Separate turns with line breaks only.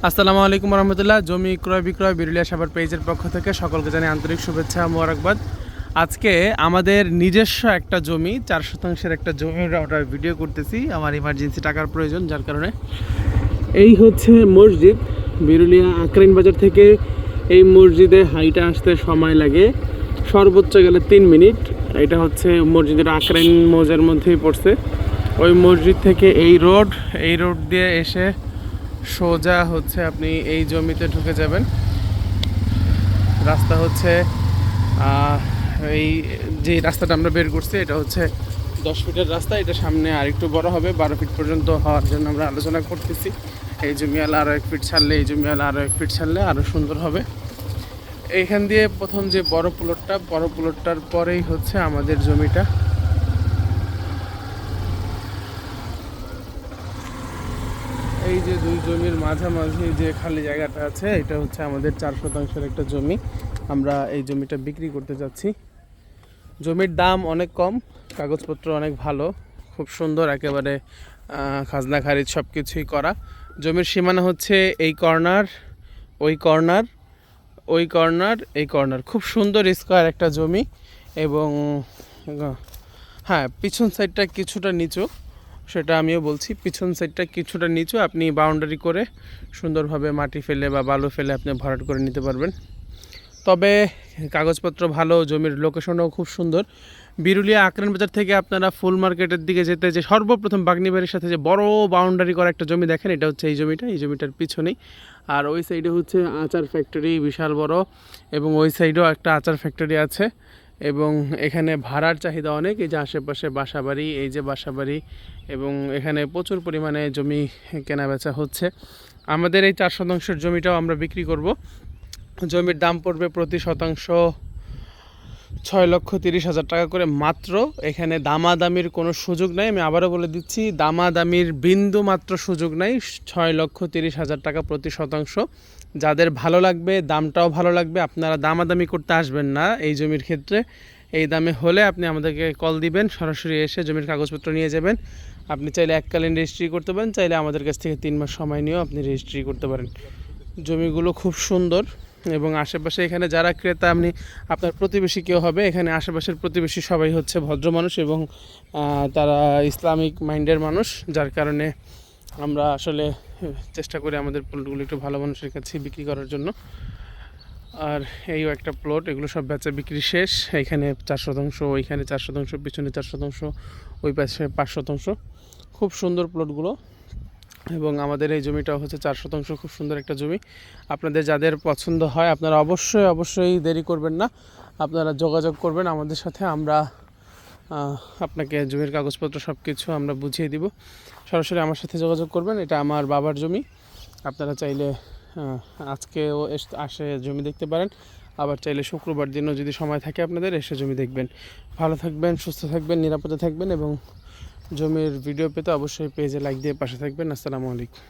আসসালামু আলাইকুম রহমতুল্লাহ। জমি ক্রয় বিক্রয় বিরুলিয়া সাভার পেজের পক্ষ থেকে সকলকে জানাই আন্তরিক শুভেচ্ছা মোবারকবাদ। আজকে আমাদের নিজস্ব একটা জমি 4 শতাংশের একটা জমির ওটা ভিডিও করতেছি। আমার ইমার্জেন্সি টাকার প্রয়োজন, যার কারণে এই হচ্ছে মসজিদ। বিরুলিয়া আক্রাইন বাজার থেকে এই মসজিদে হাইটা আসতে সময় লাগে সর্বোচ্চ গেলে 3 মিনিট। এটা হচ্ছে মসজিদের আক্রাইন মৌজার মধ্যেই পড়ছে। ওই মসজিদ থেকে এই রোড দিয়ে এসে সোজা হচ্ছে আপনি এই জমিতে ঢুকে যাবেন। রাস্তা হচ্ছে এই যে রাস্তাটা আমরা বের করছি, এটা হচ্ছে 10 ফিটের রাস্তা। এটা সামনে আর একটু বড় হবে, 12 ফিট পর্যন্ত হওয়ার জন্য আমরা আলোচনা করতেছি। এই জমিওয়ালা আরও 1 ফিট ছাড়লে, এই জমিওয়ালা আরও 1 ফিট ছাড়লে আরও সুন্দর হবে। এইখান দিয়ে প্রথম যে বড় প্লটটার পরেই হচ্ছে আমাদের জমিটা। এই যে দুই জমির মাঝামাঝি যে খালি জায়গাটা আছে, এটা হচ্ছে আমাদের 4 শতাংশের একটা জমি। আমরা এই জমিটা বিক্রি করতে যাচ্ছি। জমির দাম অনেক কম, কাগজপত্র অনেক ভালো, খুব সুন্দর, একেবারে খাজনা খারিজ সব কিছুই করা। জমির সীমানা হচ্ছে এই কর্নার, ওই কর্নার, ওই কর্নার, এই কর্নার। খুব সুন্দর স্কোয়ার একটা জমি। এবং হ্যাঁ, পিছন সাইডটা কিছুটা নিচু, সেটা আমিও বলছি। পিছন সাইডটা কিছুটা নিচু, আপনি বাউন্ডারি করে সুন্দরভাবে মাটি ফেলে বা বালু ফেলে আপনি ভরাট করে নিতে পারবেন। তবে কাগজপত্র ভালো, জমির লোকেশনও খুব সুন্দর। বিরুলিয়া আক্রাইন বাজার থেকে আপনারা ফুল মার্কেটের দিকে যেতে যে সর্বপ্রথম বাগনিবাড়ির সাথে যে বড় বাউন্ডারি করা একটা জমি দেখেন, এটা হচ্ছে এই জমিটা। এই জমিটার পিছনেই। আর ওই সাইডে হচ্ছে আচার ফ্যাক্টরি বিশাল বড়, এবং ওই সাইডেও একটা আচার ফ্যাক্টরি আছে। এবং এখানে ভাড়ার চাহিদা অনেক। এই যে আশেপাশে বাসাবাড়ি, এই যে বাসাবাড়ি, এবং এখানে প্রচুর পরিমাণে জমি কেনা বেচা হচ্ছে। আমাদের এই 4 শতাংশের জমিটাও আমরা বিক্রি করব। জমির দাম পড়বে প্রতি শতাংশ 6,30,000 টাকা করে মাত্র। এখানে দামাদামির কোনো সুযোগ নাই, আমি আবারও বলে দিচ্ছি, দামাদামির বিন্দু মাত্র সুযোগ নাই। 6,30,000 টাকা প্রতি শতাংশ। যাদের ভালো লাগবে, দামটাও ভালো লাগবে, আপনারা দামাদামি করতে আসবেন না এই জমির ক্ষেত্রে। এই দামে হলে আপনি আমাদেরকে কল দিবেন, সরাসরি এসে জমির কাগজপত্র নিয়ে যাবেন। আপনি চাইলে এককালীন রেজিস্ট্রি করতে পারেন, চাইলে আমাদের কাছ থেকে 3 মাস সময় নিয়েও আপনি রেজিস্ট্রি করতে পারেন। জমিগুলো খুব সুন্দর, এবং আশেপাশে এখানে যারা ক্রেতা, আপনি আপনার প্রতিবেশী কেউ হবে, এখানে আশেপাশের প্রতিবেশী সবাই হচ্ছে ভদ্র মানুষ, এবং তারা ইসলামিক মাইন্ডের মানুষ, যার কারণে আমরা আসলে চেষ্টা করি আমাদের প্লটগুলো একটু ভালো মানুষের কাছে বিক্রি করার জন্য। আর এইও একটা প্লট, এগুলো সব বেচা বিক্রি শেষ। এখানে 4 শতাংশ, ওইখানে 4 শতাংশ, পিছনে 4 শতাংশ, ওই পাশে 5 শতাংশ। খুব সুন্দর প্লটগুলো। এবং আমাদের এই জমিটাও হচ্ছে 4 শতাংশ, খুব সুন্দর একটা জমি। আপনাদের যাদের পছন্দ হয়, আপনারা অবশ্যই দেরি করবেন না, আপনারা যোগাযোগ করবেন আমাদের সাথে। আমরা আপনাকে জমির কাগজপত্র সব কিছু আমরা বুঝিয়ে দিব। সরাসরি আমার সাথে যোগাযোগ করবেন। এটা আমার বাবার জমি। আপনারা চাইলে আজকেও আসে জমি দেখতে পারেন, আবার চাইলে শুক্রবার দিনও যদি সময় থাকে আপনাদের, এসে জমি দেখবেন। ভালো থাকবেন, সুস্থ থাকবেন, নিরাপদে থাকবেন, এবং জমির ভিডিও পেতে অবশ্যই পেজে লাইক দিয়ে পাশে থাকবেন। আসসালামু আলাইকুম।